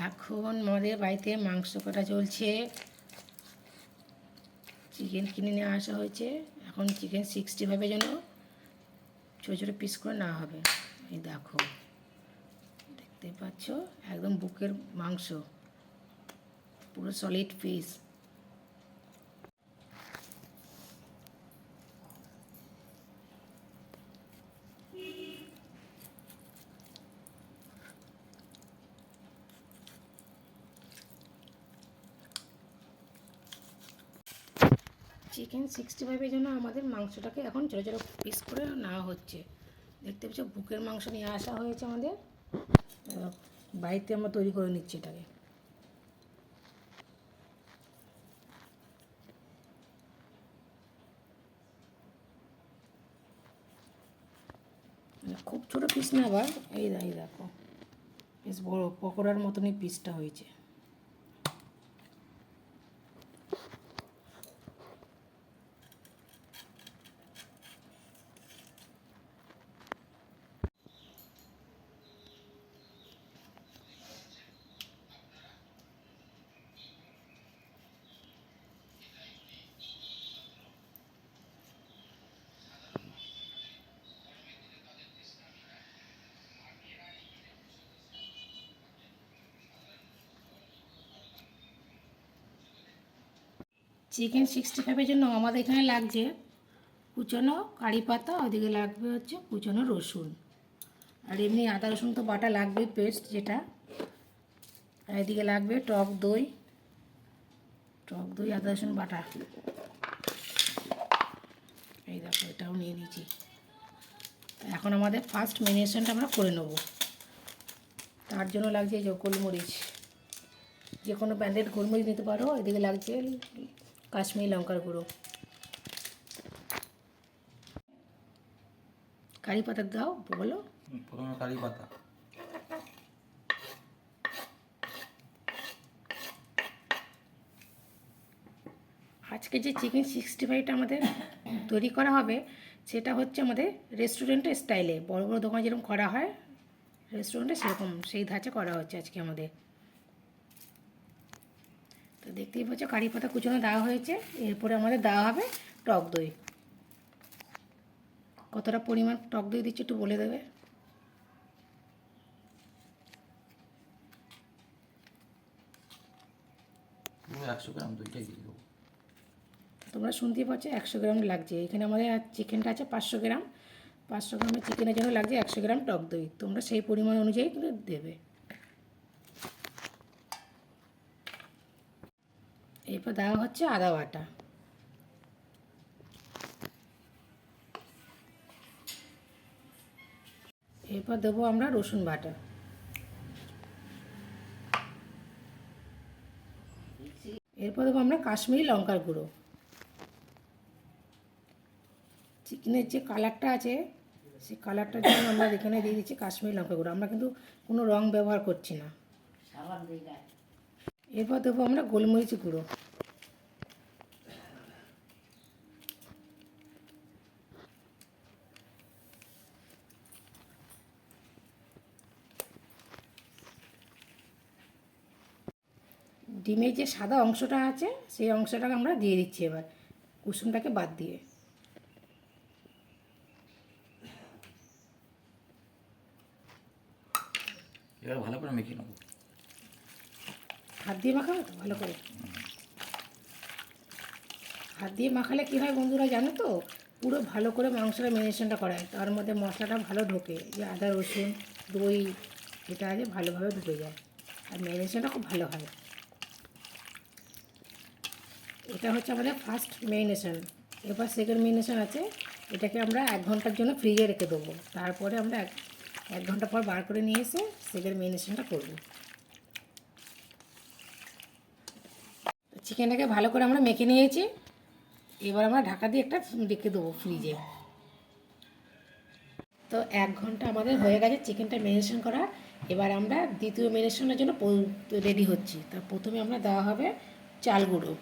এখন আমাদের বাড়িতে মাংস কাটা চলছে। চিকেন কিনে নিয়ে আসা হয়েছে। এখন চিকেন 65-এর জন্য ছোটো ছোটো পিস করে নেওয়া হবে। এই দেখো, দেখতে পাচ্ছ একদম বুকের মাংস, পুরো সলিড পিস। চিকেন 65-এর জন্য আমাদের মাংসটাকে এখন ছোটো ছোটো পিস করে নেওয়া হচ্ছে। দেখতে পাচ্ছ বুকের মাংস নিয়ে আসা হয়েছে আমাদের। বাড়িতে আমরা তৈরি করে নিচ্ছি এটাকে। খুব ছোটো পিস না, আবার এই দেখো বেশ বড়ো পকোড়ার মতনই পিসটা হয়েছে। চিকেন 65-এর জন্য আমাদের এখানে লাগছে কুচনো কারি পাতা, ওদিকে লাগবে হচ্ছে কুচনো রসুন, আর এমনি আদা রসুন তো বাটা লাগবে, পেস্ট যেটা। আর এদিকে লাগবে টক দই, আদা রসুন বাটা। এই দেখো, এটাও নিয়ে নিয়েছি। এখন আমাদের ফার্স্ট ম্যারিনেশনটা আমরা করে নেব। তার জন্য লাগছে এই যে গোলমরিচ, যে কোনো ব্র্যান্ডেড গোলমরিচ নিতে পারো। এদিকে লাগছে কাশ্মীরি লঙ্কার গুঁড়ো, কারি পাতা দাও, বলো। প্রথমে কারি পাতা, আজকে যে চিকেন 65টা আমাদের তৈরি করা হবে, সেটা হচ্ছে আমাদের রেস্টুরেন্টের স্টাইলে। বড় বড় দোকানে যেরকম করা হয় রেস্টুরেন্টে, সেরকম সেই ধাঁচে করা হচ্ছে আজকে আমাদের। তো দেখতেই পাচ্ছ কারি পাতা কুচনো দেওয়া হয়েছে। এরপরে আমাদের দেওয়া হবে টক দই। কতটা পরিমাণ টক দই দিচ্ছি একটু বলে দেবে। 100 গ্রাম দইটাই দিয়ে দেবো। তোমরা শুনতেই পাচ্ছ 100 গ্রাম লাগছে। এখানে আমাদের চিকেনটা আছে 500 গ্রাম। 500 গ্রামের চিকেনের জন্য লাগছে 100 গ্রাম টক দই। তোমরা সেই পরিমাণ অনুযায়ী কিন্তু দেবে। এরপর দেওয়া হচ্ছে আদা বাটা, এরপর দেবো আমরা রসুন বাটা, এরপর দেবো আমরা কাশ্মীরি লঙ্কার গুঁড়ো। চিকেনের যে কালারটা আছে, সেই কালারটার জন্য আমরা এখানে দিয়ে দিচ্ছি কাশ্মীরি লঙ্কা গুঁড়ো। আমরা কিন্তু কোনো রং ব্যবহার করছি না। এরপর দেবো আমরা গোলমরিচ গুঁড়ো, ডিমের যে সাদা অংশটা আছে সেই অংশটাকে আমরা দিয়ে দিচ্ছি এবার, কুসুমটাকে বাদ দিয়ে। এবার ভালো করে মেখে নেবো। হাত দিয়ে মাখাবো তো ভালো করে। হাত দিয়ে মাখালে কী হয় বন্ধুরা জানো তো, পুরো ভালো করে মাংসটা ম্যারিনেশনটা করায়, তার মধ্যে মশলাটা ভালো ঢোকে, যে আদা রসুন দই যেটা আছে ভালোভাবে ঢুকে যায়, আর ম্যারিনেশনটা খুব ভালো হয়। এটা হচ্ছে আমাদের ফার্স্ট ম্যারিনেশন। এবার সেকেন্ড ম্যারিনেশন আছে, এটাকে আমরা 1 ঘন্টার জন্য ফ্রিজে রেখে দেবো। তারপরে আমরা 1 ঘন্টা পর বার করে নিয়ে এসে সেকেন্ড ম্যারিনেশনটা করবো। চিকেনটাকে ভালো করে আমরা মেখে নিয়েছি। এবার আমরা ঢাকা দিয়ে একটা রেখে দেবো ফ্রিজে। তো 1 ঘন্টা আমাদের হয়ে গেছে চিকেনটা ম্যারিনেশন করা। এবার আমরা দ্বিতীয় ম্যারিনেশনের জন্য রেডি হচ্ছি। তা প্রথমে আমরা দেওয়া হবে চাল গুঁড়ো,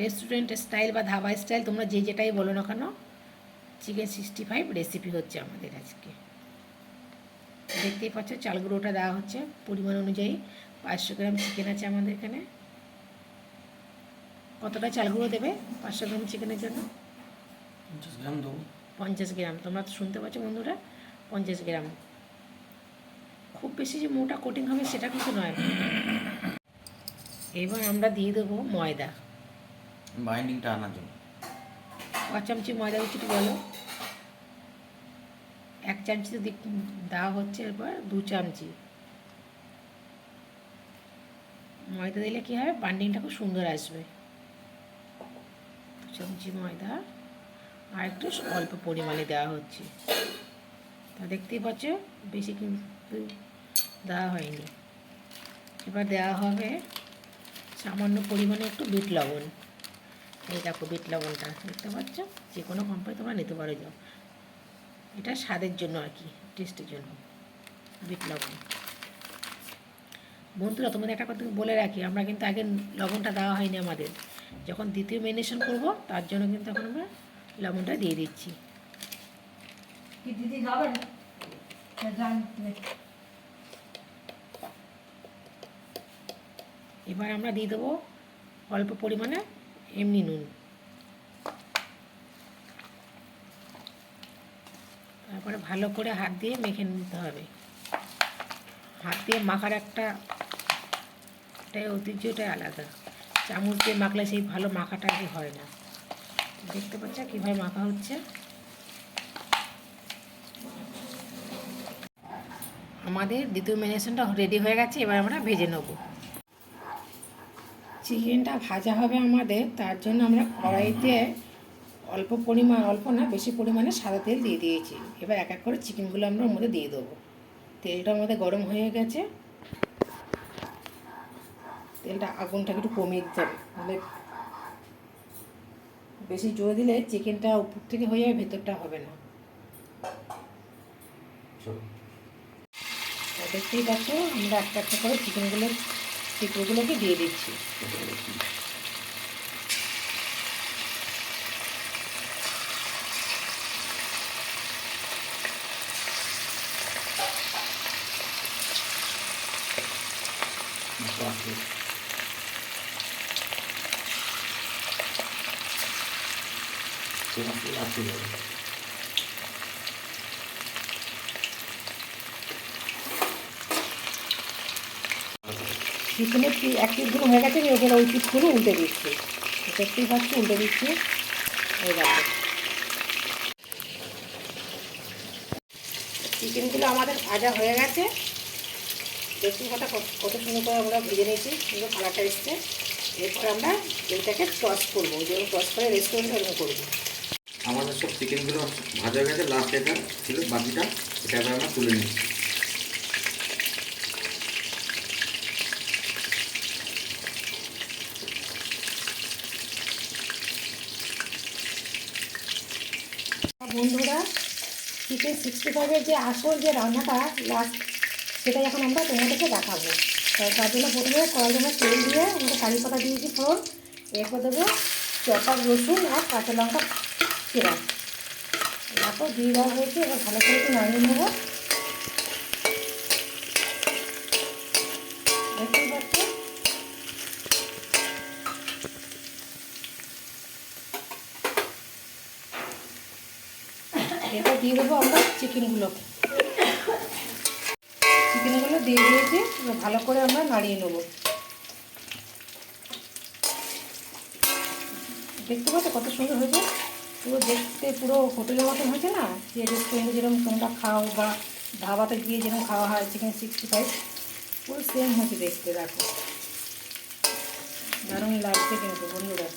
রেস্টুরেন্ট স্টাইল বা ধাবা স্টাইল তোমরা যে যেটাই বলো না কেন, চিকেন 65 রেসিপি হচ্ছে আমাদের আজকে। দেখতেই পাচ্ছ চাল গুঁড়োটা দেওয়া হচ্ছে পরিমাণ অনুযায়ী। 500 গ্রাম চিকেন আছে আমাদের এখানে। কতটা চাল গুঁড়ো দেবে 500 গ্রাম চিকেনের জন্য? 50 গ্রাম দেবো। 50 গ্রাম। তোমরা তো শুনতে পাচ্ছ বন্ধুরা, 50 গ্রাম। খুব বেশি যে মোটা কোটিং হবে সেটা কিন্তু নয়। এবার আমরা দিয়ে দেবো ময়দা। বাইন্ডিংটা আনার জন্য 5 চামচি ময়দা দিচ্ছি, বলো। 1 চামচি তো দেওয়া হচ্ছে, এরপর 2 চামচি ময়দা দিলে কী হবে, বাইন্ডিংটা খুব সুন্দর আসবে। 2 চামচি ময়দা আর একটু অল্প পরিমাণে দেওয়া হচ্ছে। তা দেখতেই পাচ্ছ বেশি কিন্তু দেওয়া হয়নি। এবার দেওয়া হবে সামান্য পরিমাণে একটু বিট লবণ। এই দেখো বিট লবণটা দেখতে পাচ্ছ, যে কোনো কোম্পানি তোমরা নিতে পারো। যাও, এটা স্বাদের জন্য আর কি, টেস্টের জন্য বিট লবণ। বন্ধুরা তোমাদের একটা কথা বলে রাখি, আমরা কিন্তু আগে লবণটা দেওয়া হয়নি আমাদের। যখন দ্বিতীয় ম্যারিনেশন করব তার জন্য কিন্তু এখন আমরা লবণটা দিয়ে দিচ্ছি। দিদি যাবেন? এবার আমরা দিয়ে দেবো অল্প পরিমাণে এমনি নুন। তারপরে ভালো করে হাত দিয়ে মেখে নিতে হবে। হাত দিয়ে মাখার একটা ঐতিহ্যটাই আলাদা। চামচ দিয়ে মাখলে সেই ভালো মাখাটা আর কি হয় না। দেখতে পাচ্ছ কীভাবে মাখা হচ্ছে। আমাদের দ্বিতীয় ম্যারিনেশনটা রেডি হয়ে গেছে, এবার আমরা ভেজে নেব। চিকেনটা ভাজা হবে আমাদের, তার জন্য আমরা কড়াইতে অল্প পরিমাণ, অল্প না বেশি পরিমাণে সাদা তেল দিয়ে দিয়েছি। এবার এক এক করে চিকেনগুলো আমরা ওর মধ্যে দিয়ে দেবো। তেলটা আমাদের গরম হয়ে গেছে। তেলটা আগুনটাকে একটু কমিয়ে দিতে হবে, নাহলে বেশি জোরে দিলে চিকেনটা উপর থেকে হয়ে যাবে, ভেতরটা হবে না। দেখতেই পাচ্ছ আমরা একটা একটা করে চিকেনগুলোকে দিয়ে দিচ্ছি। চিকেনের এক পিসগুলো হয়ে গেছে, ওগুলো ওই পিসগুলো উল্টে দিচ্ছি। দেখতেই পাচ্ছি উল্টে দিচ্ছি। এই দেখো চিকেনগুলো আমাদের ভাজা হয়ে গেছে। দেখতেই কথা কত সুন্দর করে আমরা ভেজে নিয়েছি, সুন্দর কালারটা এসছে। এরপর আমরা এইটাকে টস করবো, যেমন টস করে রেস্টুরেন্টে ওরকম করবো। আমাদের সব চিকেনগুলো ভাজা হয়ে গেছে, লাস্ট এটা ছিল বাকিটা, এটা এবার আমরা তুলে নিচ্ছি। বন্ধুরা, চিকেন 65-এর যে আসল যে রান্নাটা লাস্ট, সেটা এখন আমরা তোমাদেরকে দেখাবো। তার জন্য প্রথমে কড়াইতে আমরা তেল দিয়ে আমাদের কারি পাতা দিয়েছি ফোড়ন। এরপর দেবো চপা রসুন আর কাঁচা লঙ্কা চিরা। তারপর দিয়ে দেওয়া হয়েছে। এবার ভালো করে একটু নাড়িয়ে নেবো। দেখতেই পাচ্ছি এরপর দিয়ে দেবো আমরা চিকেনগুলো দিয়ে দিয়েছি। ভালো করে আমরা নাড়িয়ে নেবো। দেখতে পাচ্ছ কত সুন্দর হয়েছে, পুরো দেখতে পুরো হোটেলের মতন হয়েছে না, যে রেস্টুরেন্টে যেরকম তোমরা খাও বা ধাবাতে গিয়ে যেরকম খাওয়া হয় চিকেন 65, পুরো সেম হয়েছে দেখতে। দেখো দারুণ লাগছে কিন্তু বন্ধুরা,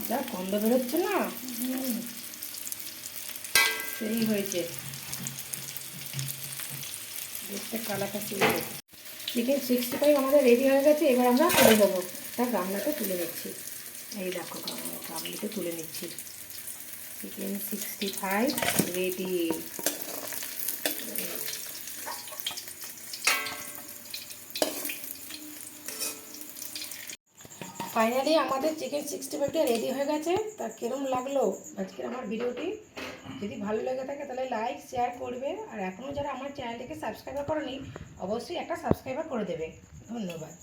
যা গন্ধ বেরোচ্ছে না, সেই হয়েছে দেখতে। কালারটা চিকেন 65 আমাদের রেডি হয়ে গেছে। এবার আমরা তুলে নেবো, তার গামলাতে তুলে নিচ্ছি। এই দেখো গামলাতে তুলে নিচ্ছি। Chicken 65 ready. ফাইনালি আমাদের চিকেন 65টা রেডি হয়ে গেছে। তা কিরম লাগলো আজকের আমার ভিডিওটি? যদি ভালো লেগে থাকে তাহলে লাইক শেয়ার করবে, আর এখনও যারা আমার চ্যানেলটিকে সাবস্ক্রাইব করনি অবশ্যই একটা সাবস্ক্রাইব করে দেবে। ধন্যবাদ।